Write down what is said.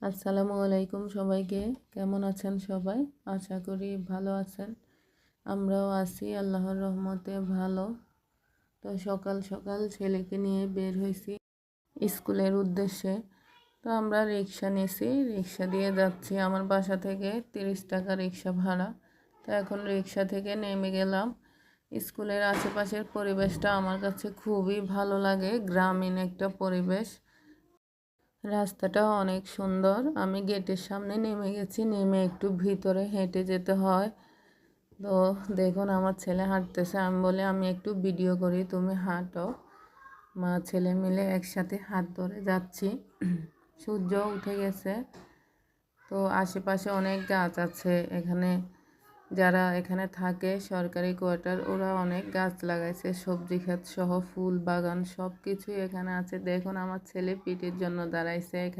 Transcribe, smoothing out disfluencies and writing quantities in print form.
আসসালামু আলাইকুম সবাইকে। কেমন আছেন সবাই? আশা করি ভালো আছেন। আমরাও আছি আল্লাহর রহমতে ভালো। তো সকাল সকাল ছেলেকে নিয়ে বের হয়েছি স্কুলের উদ্দেশ্যে। তো আমরা রিক্সা নিয়েছি, রিক্সা দিয়ে যাচ্ছি। আমার বাসা থেকে 30 টাকা রিক্সা ভাড়া। তো এখন রিক্সা থেকে নেমে গেলাম। স্কুলের আশেপাশের পরিবেশটা আমার কাছে খুবই ভালো লাগে, গ্রামীণ একটা পরিবেশ। রাস্তাটা অনেক সুন্দর। আমি গেটের সামনে নেমে গেছি, নেমে একটু ভিতরে হেঁটে যেতে হয়। তো দেখুন আমার ছেলে হাঁটতেছে, আমি বলি আমি একটু ভিডিও করি, তুমি হাঁটো। মা ছেলে মিলে একসাথে হাত ধরে যাচ্ছি। সূর্য উঠে গেছে। তো আশেপাশে অনেক গাছ আছে এখানে। যারা এখানে থাকে সরকারি কোয়ার্টার, ওরা অনেক গাছ লাগাইছে, সবজি ক্ষেত সহ ফুল বাগান সব কিছুই এখানে আছে। দেখুন আমার ছেলে পিটির জন্য দাঁড়াইছে এখানে।